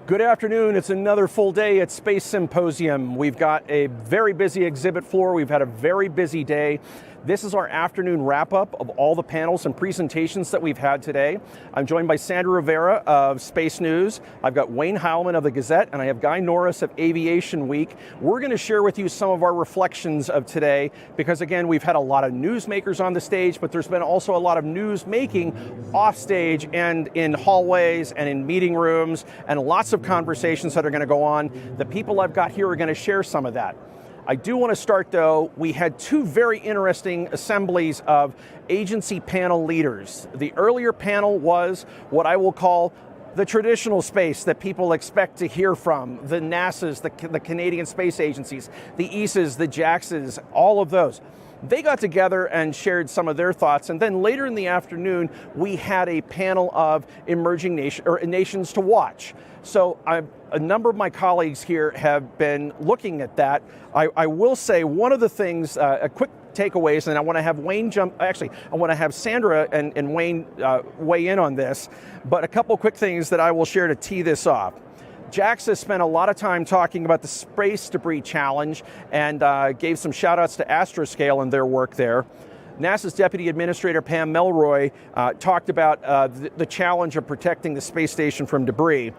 Good afternoon. It's another full day at Space Symposium. We've got a very busy exhibit floor. We've had a very busy day. This is our afternoon wrap-up of all the panels and presentations that we've had today. I'm joined by Sandra Rivera of Space News. I've got Wayne Heilman of the Gazette, and I have Guy Norris of Aviation Week. We're going to share with you some of our reflections of today because, again, we've had a lot of newsmakers on the stage, but there's been also a lot of news making off stage and in hallways and in meeting rooms, and lots of conversations that are going to go on. The people I've got here are going to share some of that. I do want to start, though. We had two very interesting assemblies of agency panel leaders. The earlier panel was what I will call the traditional space that people expect to hear from, the NASA's, the Canadian Space Agencies, the ESA's, the JAXA's, all of those. They got together and shared some of their thoughts, and then later in the afternoon, we had a panel of emerging nations to watch. So a number of my colleagues here have been looking at that. I will say one of the things, a quick takeaways, and I want to have Wayne I want to have Sandra and Wayne weigh in on this, but a couple quick things that I will share to tee this off. JAXA spent a lot of time talking about the space debris challenge and gave some shout outs to Astroscale and their work there. NASA's Deputy Administrator Pam Melroy talked about the challenge of protecting the space station from debris.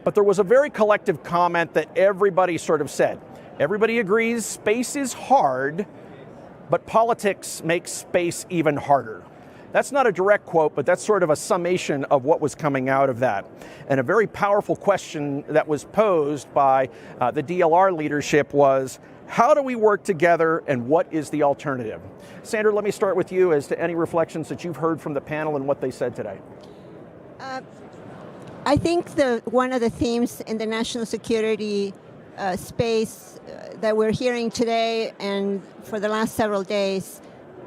But there was a very collective comment that everybody sort of said. Everybody agrees space is hard, but politics makes space even harder. That's not a direct quote, but that's sort of a summation of what was coming out of that. And a very powerful question that was posed by the DLR leadership was, how do we work together and what is the alternative? Sandra, let me start with you as to any reflections that you've heard from the panel and what they said today. I think one of the themes in the national security space that we're hearing today and for the last several days,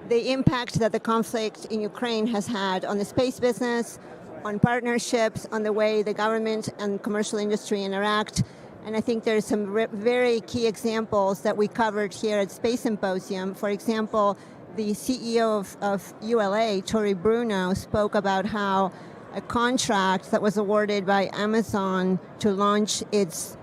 the impact that the conflict in Ukraine has had on the space business, on partnerships, on the way the government and commercial industry interact. And I think there's some very key examples that we covered here at Space Symposium. For example, the CEO of ULA, Tori Bruno, spoke about how a contract that was awarded by Amazon to launch its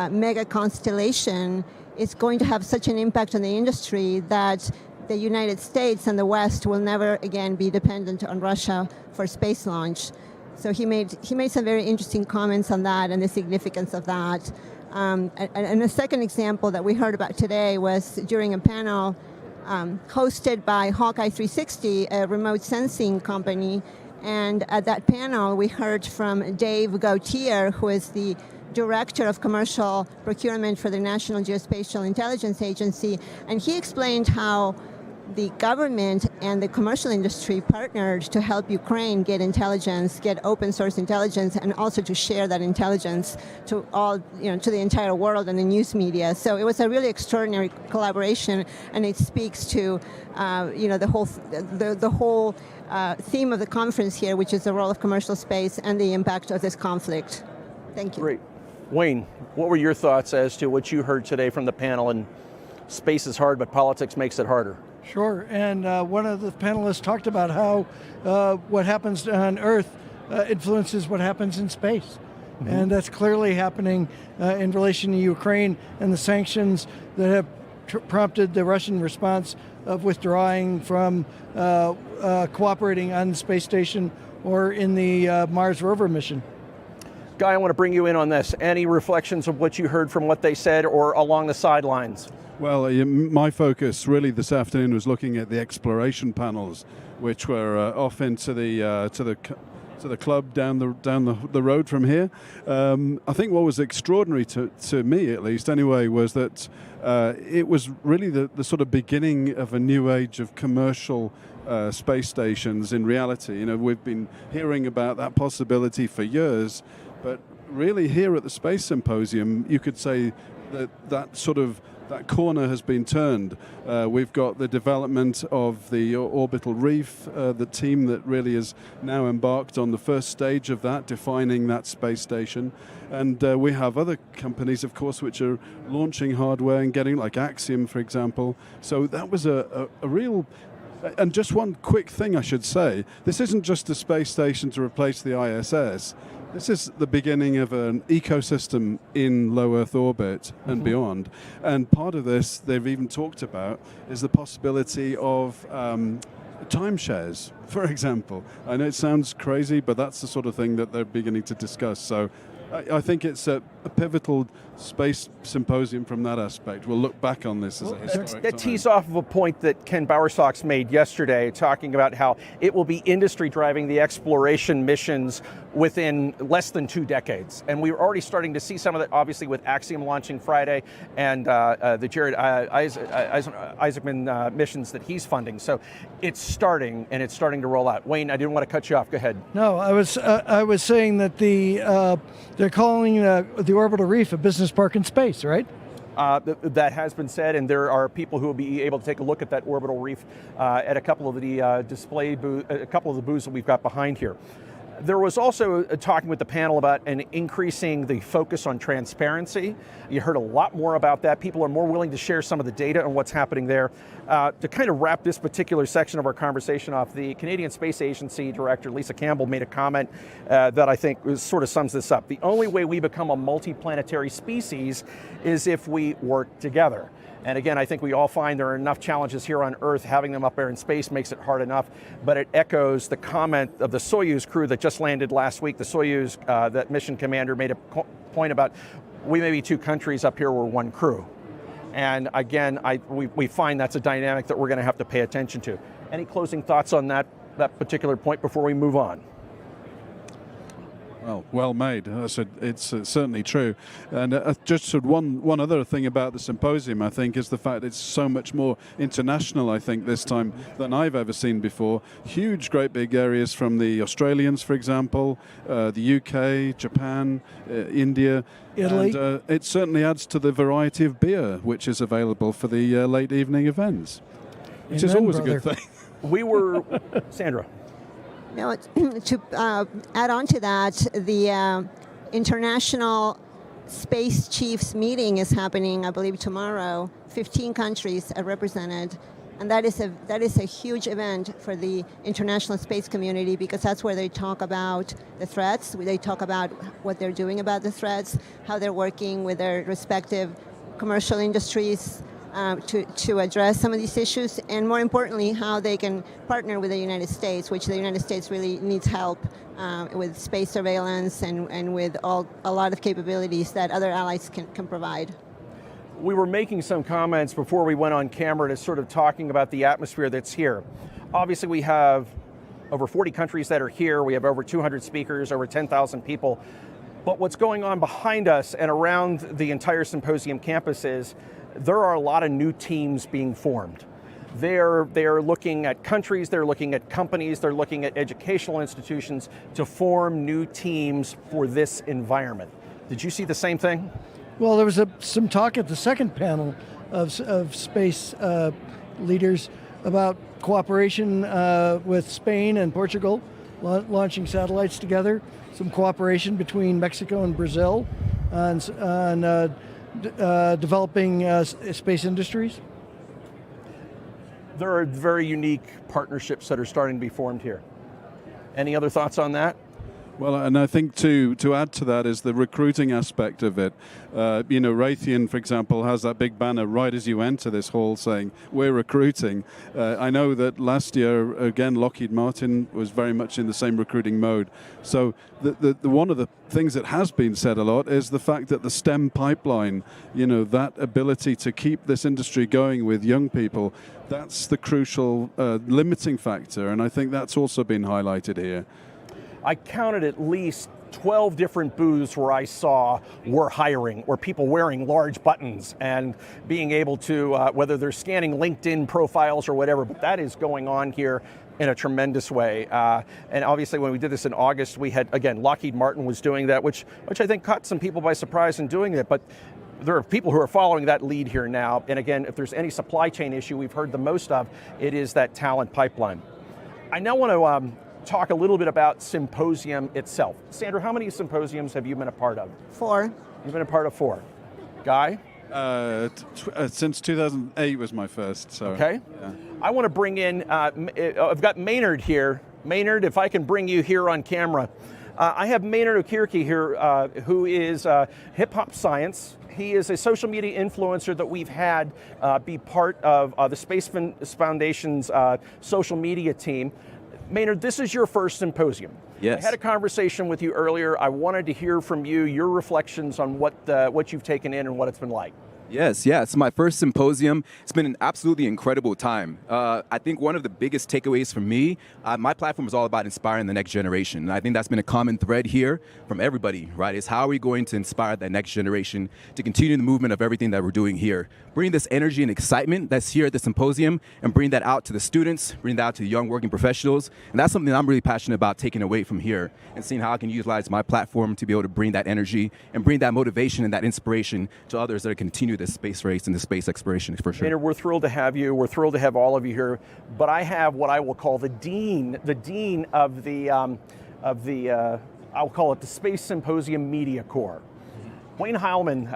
mega constellation is going to have such an impact on the industry that the United States and the West will never again be dependent on Russia for space launch. So he made some very interesting comments on that and the significance of that. And the second example that we heard about today was during a panel hosted by Hawkeye 360, a remote sensing company. And at that panel, we heard from Dave Gautier, who is the Director of Commercial Procurement for the National Geospatial Intelligence Agency, and he explained how the government and the commercial industry partnered to help Ukraine get intelligence, get open source intelligence, and also to share that intelligence to all, to the entire world and the news media. So it was a really extraordinary collaboration, and it speaks to, the whole theme of the conference here, which is the role of commercial space and the impact of this conflict. Thank you. Great. Wayne, what were your thoughts as to what you heard today from the panel? And space is hard, but politics makes it harder. Sure, and one of the panelists talked about how what happens on Earth influences what happens in space. Mm-hmm. And that's clearly happening in relation to Ukraine and the sanctions that have prompted the Russian response of withdrawing from cooperating on the space station or in the Mars rover mission. Guy, I want to bring you in on this. Any reflections of what you heard from what they said or along the sidelines? Well, my focus really this afternoon was looking at the exploration panels, which were off into the club down the road from here. I think what was extraordinary to me, at least anyway, was that it was really the sort of beginning of a new age of commercial space stations. In reality, we've been hearing about that possibility for years, but really here at the Space Symposium, you could say that corner has been turned. We've got the development of the orbital reef, the team that really is now embarked on the first stage of that, defining that space station. And we have other companies, of course, which are launching hardware and getting, like Axiom, for example. So that was a real And just one quick thing I should say, this isn't just a space station to replace the ISS. This is the beginning of an ecosystem in low Earth orbit and beyond. And part of this, they've even talked about, is the possibility of timeshares, for example. I know it sounds crazy, but that's the sort of thing that they're beginning to discuss. So I think it's a pivotal space symposium from that aspect. We'll look back on this as a historic That time. tees off of a point that Ken Bowersox made yesterday, talking about how it will be industry driving the exploration missions within less than 2 decades. And we're already starting to see some of that, obviously, with Axiom launching Friday and the Jared Isaacman missions that he's funding. So it's starting, and it's starting to roll out. Wayne, I didn't want to cut you off. Go ahead. No, I was saying that they're calling the orbital reef a business park in space, right? That has been said, and there are people who will be able to take a look at that orbital reef at a couple of the a couple of the booths that we've got behind here. There was also talking with the panel about increasing the focus on transparency. You heard a lot more about that. People are more willing to share some of the data on what's happening there. To kind of wrap this particular section of our conversation off, the Canadian Space Agency Director, Lisa Campbell, made a comment that I think sort of sums this up. The only way we become a multiplanetary species is if we work together. And again, I think we all find there are enough challenges here on Earth. Having them up there in space makes it hard enough, but it echoes the comment of the Soyuz crew that just landed last week. The Soyuz, that mission commander, made a point about, we may be 2 countries up here, we're 1 crew. And again, we find that's a dynamic that we're going to have to pay attention to. Any closing thoughts on that particular point before we move on? Well made. It's certainly true. And just one other thing about the symposium, I think, is the fact it's so much more international, I think, this time than I've ever seen before. Huge, great big areas from the Australians, for example, the UK, Japan, India. Italy. And it certainly adds to the variety of beer which is available for the late evening events, which is always a good thing. We were, Sandra. No, to add on to that, the International Space Chiefs meeting is happening, I believe, tomorrow. 15 countries are represented, and that is a huge event for the international space community, because that's where they talk about the threats. They talk about what they're doing about the threats, how they're working with their respective commercial industries to address some of these issues, and more importantly, how they can partner with the United States, which the United States really needs help with space surveillance and with a lot of capabilities that other allies can provide. We were making some comments before we went on camera to sort of talking about the atmosphere that's here. Obviously, we have over 40 countries that are here. We have over 200 speakers, over 10,000 people. But what's going on behind us and around the entire symposium campus is there are a lot of new teams being formed. They're looking at countries, they're looking at companies, they're looking at educational institutions to form new teams for this environment. Did you see the same thing? Well, there was some talk at the second panel of space leaders about cooperation with Spain and Portugal, launching satellites together, some cooperation between Mexico and Brazil on developing space industries. There are very unique partnerships that are starting to be formed here. Any other thoughts on that? Well, and I think to add to that is the recruiting aspect of it. Raytheon, for example, has that big banner right as you enter this hall saying, we're recruiting. I know that last year, again, Lockheed Martin was very much in the same recruiting mode. So the one of the things that has been said a lot is the fact that the STEM pipeline, that ability to keep this industry going with young people, that's the crucial limiting factor. And I think that's also been highlighted here. I counted at least 12 different booths where I saw we're hiring, or people wearing large buttons and being able to, whether they're scanning LinkedIn profiles or whatever, but that is going on here in a tremendous way. And obviously when we did this in August, we had, again, Lockheed Martin was doing that, which I think caught some people by surprise in doing it, but there are people who are following that lead here now. And again, if there's any supply chain issue we've heard the most of, it is that talent pipeline. I now want to talk a little bit about Symposium itself. Sandra, how many symposiums have you been a part of? 4. You've been a part of 4. Guy? Since 2008 was my first. So, okay. Yeah. I want to bring in, I've got Maynard here. Maynard, if I can bring you here on camera. I have Maynard Okirke here, who is Hip Hop Science. He is a social media influencer that we've had be part of the Space Foundation's social media team. Maynard, this is your first symposium. Yes. I had a conversation with you earlier. I wanted to hear from you, your reflections on what you've taken in and what it's been like. Yes, yeah, it's my first symposium. It's been an absolutely incredible time. I think one of the biggest takeaways for me, my platform is all about inspiring the next generation. And I think that's been a common thread here from everybody, right? Is how are we going to inspire that next generation to continue the movement of everything that we're doing here? Bring this energy and excitement that's here at the symposium and bring that out to the students, bring that out to the young working professionals. And that's something I'm really passionate about taking away from here and seeing how I can utilize my platform to be able to bring that energy and bring that motivation and that inspiration to others that are continuing this space race and the space exploration for sure. Maynard, we're thrilled to have you. We're thrilled to have all of you here. But I have what I will call the dean of the I'll call it the Space Symposium Media Corps. Wayne Heilman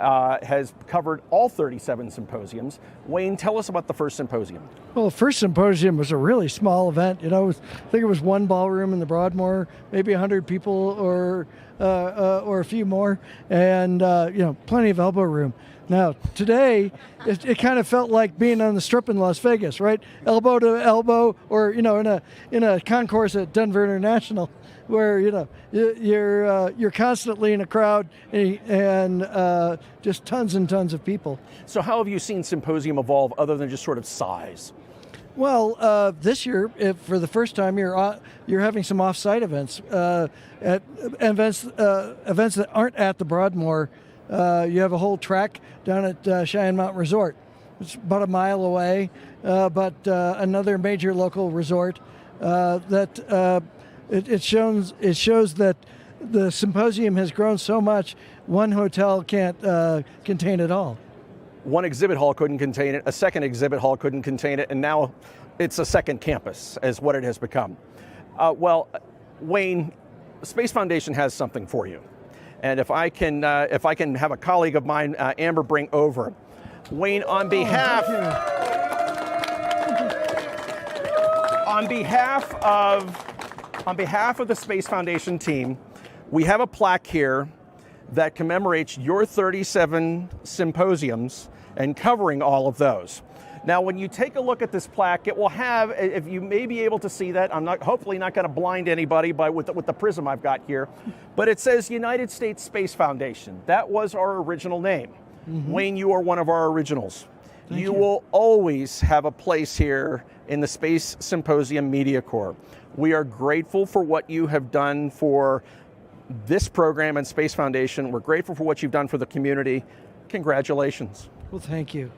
has covered all 37 symposiums. Wayne, tell us about the first symposium. Well, the first symposium was a really small event. I think it was one ballroom in the Broadmoor, maybe 100 people or a few more, and plenty of elbow room. Now today, it kind of felt like being on the Strip in Las Vegas, right? Elbow to elbow, or in a concourse at Denver International, where you're constantly in a crowd and just tons and tons of people. So how have you seen Symposium evolve other than just sort of size? Well, this year, for the first time, you're having some off-site events, events that aren't at the Broadmoor. You have a whole track down at Cheyenne Mountain Resort. It's about a mile away, but another major local resort that it shows that the symposium has grown so much, one hotel can't contain it all. One exhibit hall couldn't contain it, a second exhibit hall couldn't contain it, and now it's a second campus is what it has become. Wayne, Space Foundation has something for you. And if I can have a colleague of mine, Amber, bring over. Wayne, on behalf of the Space Foundation team, we have a plaque here that commemorates your 37 symposiums and covering all of those. Now, when you take a look at this plaque, it will have, if you may be able to see that, I'm hopefully not going to blind anybody with the prism I've got here, but it says United States Space Foundation. That was our original name. Mm-hmm. Wayne, you are one of our originals. Thank you. Will always have a place here in the Space Symposium Media Corps. We are grateful for what you have done for this program and Space Foundation. We're grateful for what you've done for the community. Congratulations. Well, thank you.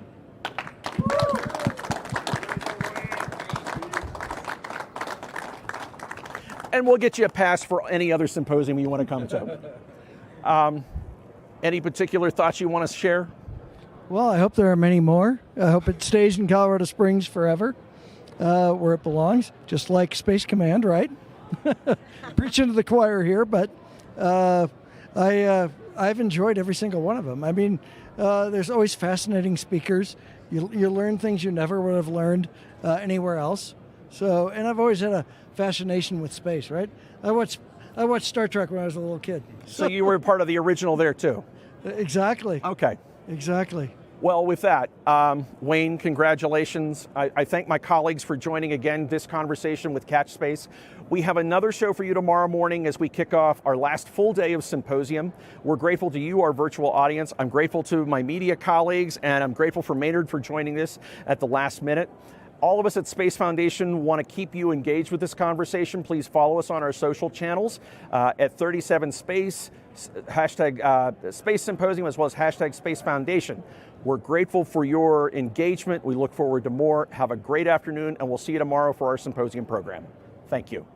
And we'll get you a pass for any other symposium you want to come to. Any particular thoughts you want to share? Well, I hope there are many more. I hope it stays in Colorado Springs forever, where it belongs, just like Space Command, right? Preaching to the choir here, but I've enjoyed every single one of them. I mean, there's always fascinating speakers. You learn things you never would have learned anywhere else. So, and I've always had a fascination with space, right? I watched Star Trek when I was a little kid. So you were part of the original there too? Exactly. Okay. Exactly. Well, with that, Wayne, congratulations. I thank my colleagues for joining again this conversation with Catch Space. We have another show for you tomorrow morning as we kick off our last full day of Symposium. We're grateful to you, our virtual audience. I'm grateful to my media colleagues, and I'm grateful for Maynard for joining this at the last minute. All of us at Space Foundation want to keep you engaged with this conversation. Please follow us on our social channels at 37Space, hashtag Space Symposium, as well as hashtag Space Foundation. We're grateful for your engagement. We look forward to more. Have a great afternoon, and we'll see you tomorrow for our symposium program. Thank you.